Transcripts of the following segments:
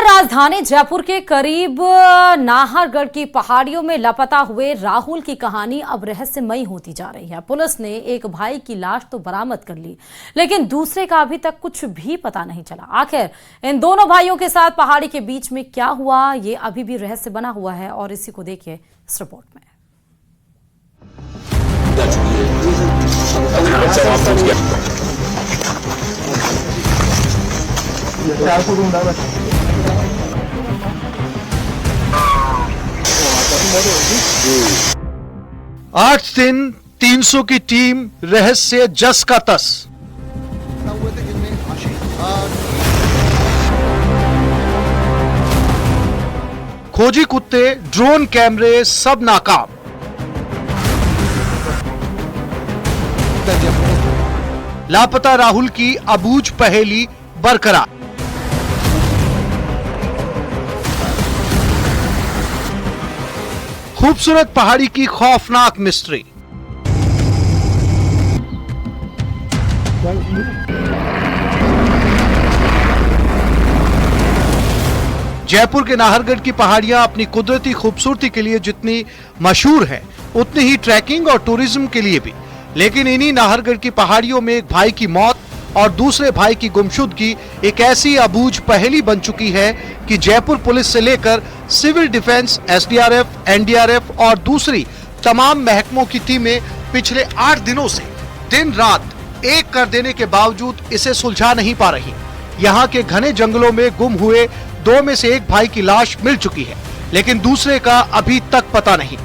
राजधानी जयपुर के करीब नाहरगढ़ की पहाड़ियों में लापता हुए राहुल की कहानी अब रहस्यमयी होती जा रही है। पुलिस ने एक भाई की लाश तो बरामद कर ली, लेकिन दूसरे का अभी तक कुछ भी पता नहीं चला। आखिर इन दोनों भाइयों के साथ पहाड़ी के बीच में क्या हुआ, ये अभी भी रहस्य बना हुआ है। और इसी को देखिए इस रिपोर्ट में। आठ दिन 300 की टीम रहस्य जस का तस। खोजी कुत्ते, ड्रोन कैमरे सब नाकाम। लापता राहुल की अबूझ पहेली बरकरार। खूबसूरत पहाड़ी की खौफनाक मिस्ट्री। जयपुर के नाहरगढ़ की पहाड़ियां अपनी कुदरती खूबसूरती के लिए जितनी मशहूर है, उतनी ही ट्रैकिंग और टूरिज्म के लिए भी। लेकिन इन्हीं नाहरगढ़ की पहाड़ियों में एक भाई की मौत और दूसरे भाई की गुमशुदगी एक ऐसी अबूझ पहेली बन चुकी है कि जयपुर पुलिस से लेकर सिविल डिफेंस, एसडीआरएफ, एनडीआरएफ और दूसरी तमाम महकमों की टीमें पिछले 8 दिनों से दिन रात एक कर देने के बावजूद इसे सुलझा नहीं पा रही। यहाँ के घने जंगलों में गुम हुए 2 में से एक भाई की लाश मिल चुकी है, लेकिन दूसरे का अभी तक पता नहीं।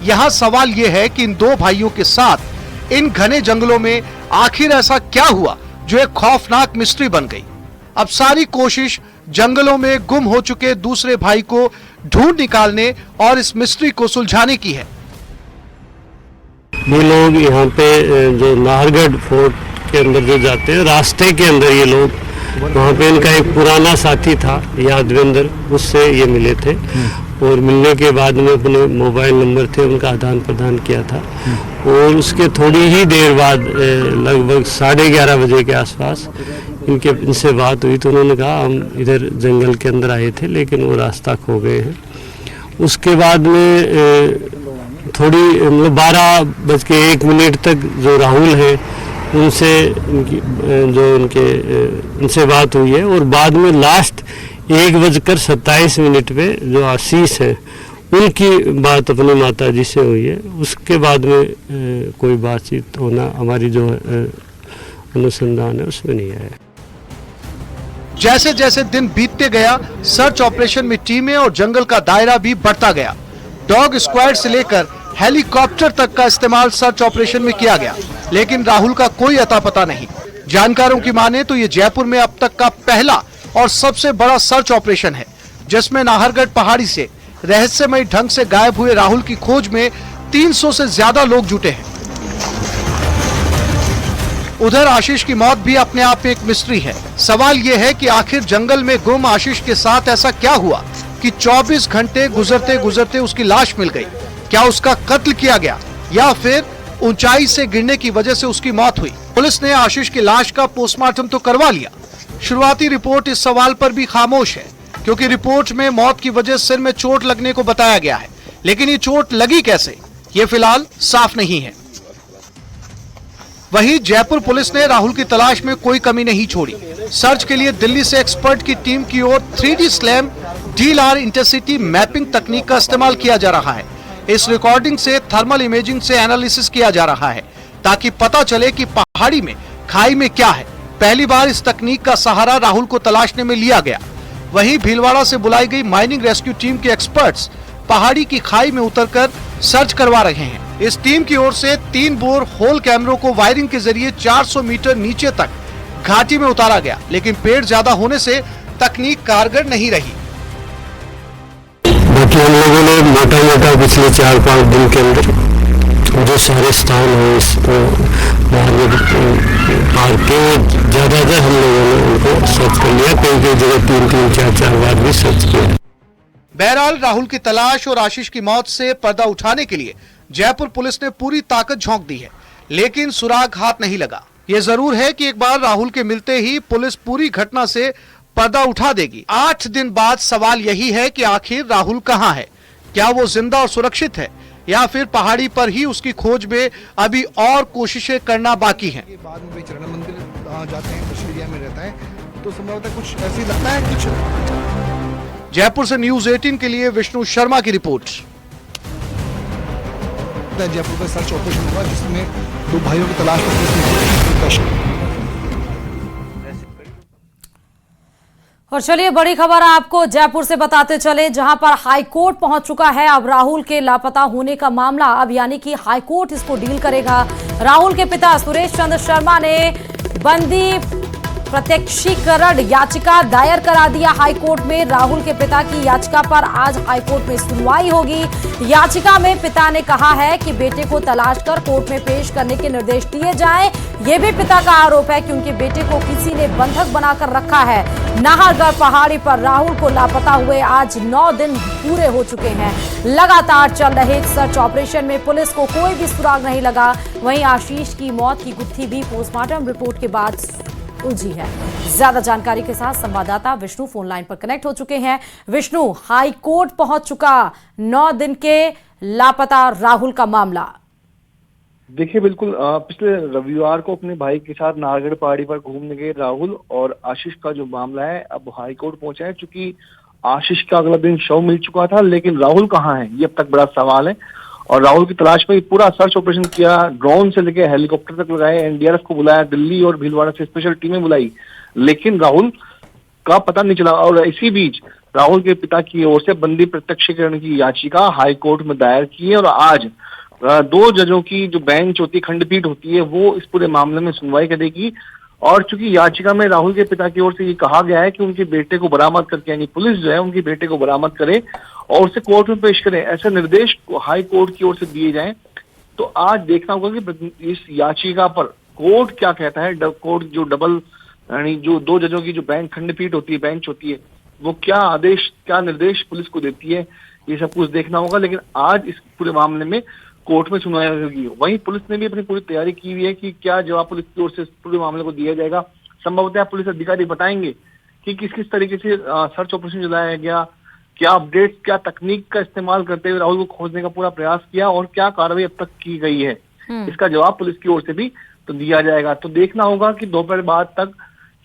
यहाँ सवाल ये है कि इन 2 भाइयों के साथ इन घने जंगलों में आखिर ऐसा क्या हुआ जो एक खौफनाक मिस्ट्री बन गई। अब सारी कोशिश जंगलों में गुम हो चुके दूसरे भाई को ढूंढ निकालने और इस मिस्ट्री को सुलझाने की है। ये लोग यहाँ पे जो नाहरगढ़ फोर्ट के अंदर जो जाते हैं, रास्ते के अंदर ये लोग, वहाँ पे इनका एक पुराना साथी था यादवेंद्र, उससे ये मिले थे और मिलने के बाद में अपने मोबाइल नंबर थे उनका आदान प्रदान किया था। और उसके थोड़ी ही देर बाद लगभग 11:30 बजे के आसपास इनसे बात हुई तो उन्होंने कहा हम इधर जंगल के अंदर आए थे लेकिन वो रास्ता खो गए हैं। उसके बाद में थोड़ी मतलब 12:01 तक जो राहुल है उनसे उनसे बात हुई है। और बाद में लास्ट 1:27 पे जो आशीष है उनकी बात अपनी माता जी से हुई है। उसके बाद में कोई बातचीत होना हमारी जो अनुसंधान है उसमें नहीं आया। जैसे जैसे दिन बीतते गया, सर्च ऑपरेशन में टीमें और जंगल का दायरा भी बढ़ता गया। डॉग स्क्वाड से लेकर हेलीकॉप्टर तक का इस्तेमाल सर्च ऑपरेशन में किया गया, लेकिन राहुल का कोई अता पता नहीं। जानकारों की माने तो ये जयपुर में अब तक का पहला और सबसे बड़ा सर्च ऑपरेशन है, जिसमें नाहरगढ़ पहाड़ी से रहस्यमय ढंग से गायब हुए राहुल की खोज में 300 से ज्यादा लोग जुटे हैं। उधर आशीष की मौत भी अपने आप में एक मिस्ट्री है। सवाल यह है कि आखिर जंगल में गुम आशीष के साथ ऐसा क्या हुआ कि 24 घंटे गुजरते गुजरते उसकी लाश मिल गई। क्या उसका कत्ल किया गया या फिर ऊंचाई से गिरने की वजह से उसकी मौत हुई? पुलिस ने आशीष की लाश का पोस्टमार्टम तो करवा लिया। शुरुआती रिपोर्ट इस सवाल पर भी खामोश है, क्योंकि रिपोर्ट में मौत की वजह सिर में चोट लगने को बताया गया है, लेकिन ये चोट लगी कैसे, ये फिलहाल साफ नहीं है। वहीं जयपुर पुलिस ने राहुल की तलाश में कोई कमी नहीं छोड़ी। सर्च के लिए दिल्ली से एक्सपर्ट की टीम की ओर 3D slam DLR intercity mapping तकनीक का इस्तेमाल किया जा रहा है। इस रिकॉर्डिंग से थर्मल इमेजिंग से एनालिसिस किया जा रहा है, ताकि पता चले कि पहाड़ी में खाई में क्या है। पहली बार इस तकनीक का सहारा राहुल को तलाशने में लिया गया। वहीं भीलवाड़ा से बुलाई गई माइनिंग रेस्क्यू टीम के एक्सपर्ट्स पहाड़ी की खाई में उतरकर सर्च करवा रहे हैं। इस टीम की ओर से 3 बोर होल कैमरों को वायरिंग के जरिए 400 मीटर नीचे तक घाटी में उतारा गया, लेकिन पेड़ ज्यादा होने से तकनीक कारगर नहीं रही। बाकी हम लोगों ने मोटा पिछले 4-5 दिन के अंदर जो सारे स्थान है इसको पार के ज्यादातर हम लोगों ने उनको सर्च कर लिया। कई जगह 3-3, 4-4 बार भी सर्च किया। बहरहाल राहुल की तलाश और आशीष की मौत से पर्दा उठाने के लिए जयपुर पुलिस ने पूरी ताकत झोंक दी है, लेकिन सुराग हाथ नहीं लगा। ये जरूर है कि एक बार राहुल के मिलते ही पुलिस पूरी घटना से पर्दा उठा देगी। 8 दिन बाद सवाल यही है कि आखिर राहुल कहां है, क्या वो जिंदा और सुरक्षित है या फिर पहाड़ी पर ही उसकी खोज में अभी और कोशिशें करना बाकी हैं। बाद में चरण मंदिर जाते हैं, दशहरिया में रहता है, तो संभवतः कुछ ऐसी लगता है कुछ। जयपुर से न्यूज़ 18 के लिए विष्णु शर्मा की रिपोर्ट। जयपुर में सर्च ऑपरेशन हुआ जिसमें 2 भाइयों की तलाश में पुलिस ने। और चलिए बड़ी खबर आपको जयपुर से बताते चले, जहां पर हाईकोर्ट पहुंच चुका है अब राहुल के लापता होने का मामला। अब यानी कि हाईकोर्ट इसको डील करेगा। राहुल के पिता सुरेश चंद्र शर्मा ने बंदी प्रत्यक्षीकरण याचिका दायर करा दिया हाईकोर्ट में। राहुल के पिता की याचिका पर आज हाईकोर्ट में सुनवाई होगी। याचिका में पिता ने कहा है कि बेटे को तलाश कर कोर्ट में पेश करने के निर्देश दिए जाएं। यह भी पिता का आरोप है कि उनके बेटे को किसी ने बंधक बनाकर रखा है। नाहरगढ़ पहाड़ी पर राहुल को लापता हुए आज 9 दिन पूरे हो चुके हैं। लगातार चल रहे सर्च ऑपरेशन में पुलिस को कोई भी सुराग नहीं लगा। वहीं आशीष की मौत की गुत्थी भी पोस्टमार्टम रिपोर्ट के बाद उलझी है। ज्यादा जानकारी के साथ संवाददाता विष्णु फोन लाइन पर कनेक्ट हो चुके हैं। विष्णु, हाईकोर्ट पहुंच चुका 9 दिन के लापता राहुल का मामला। देखिए बिल्कुल पिछले रविवार को अपने भाई के साथ नाहरगढ़ पहाड़ी पर घूमने गए राहुल और आशीष का जो मामला है अब हाईकोर्ट पहुंचा है। चूंकि आशीष का अगला दिन शव मिल चुका था, लेकिन राहुल कहाँ है ये अब तक बड़ा सवाल है। और राहुल की तलाश में पूरा सर्च ऑपरेशन किया, ड्रोन से लेके हेलीकॉप्टर तक लगाए, एनडीआरएफ को बुलाया, दिल्ली और भीलवाड़ा से स्पेशल टीमें बुलाई, लेकिन राहुल का पता नहीं चला। और इसी बीच राहुल के पिता की ओर से बंदी प्रत्यक्षीकरण की याचिका हाईकोर्ट में दायर की है और आज 2 जजों की जो बेंच होती है, खंडपीठ होती है, वो इस पूरे मामले में सुनवाई करेगी। और चूंकि याचिका में राहुल के पिता की ओर से ये कहा गया है कि उनके बेटे को बरामद करके, यानी पुलिस जो है उनके बेटे को बरामद करे और उसे कोर्ट में पेश करे, ऐसे निर्देश हाई कोर्ट की ओर से दिए जाएं। तो आज देखना होगा कि इस याचिका पर कोर्ट क्या कहता है। कोर्ट जो डबल यानी जो 2 जजों की जो बेंच खंडपीठ होती है, बेंच होती है, वो क्या आदेश, क्या निर्देश पुलिस को देती है, ये सब कुछ देखना होगा। लेकिन आज इस पूरे मामले में कोर्ट में सुनवाई होगी। वहीं पुलिस ने भी अपनी पूरी तैयारी की हुई है कि क्या जवाब पुलिस की ओर से इस पूरे मामले को दिया जाएगा। संभवतः पुलिस अधिकारी बताएंगे कि किस किस तरीके से सर्च ऑपरेशन चलाया गया, क्या अपडेट, क्या तकनीक का इस्तेमाल करते हुए राहुल को खोजने का पूरा प्रयास किया और क्या कार्रवाई अब तक की गई है। इसका जवाब पुलिस की ओर से भी तो दिया जाएगा। तो देखना होगा कि दोपहर बाद तक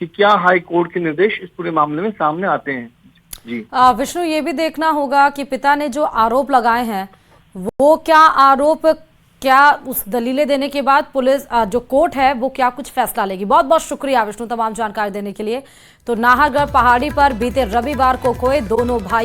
कि क्या हाई कोर्ट के निर्देश इस पूरे मामले में सामने आते हैं। जी विष्णु, ये भी देखना होगा कि पिता ने जो आरोप लगाए हैं वो क्या आरोप, क्या उस दलीलें देने के बाद पुलिस जो कोर्ट है वो क्या कुछ फैसला लेगी। बहुत बहुत शुक्रिया विष्णु तमाम जानकारी देने के लिए। तो नाहरगढ़ पहाड़ी पर बीते रविवार को खोए दोनों भाई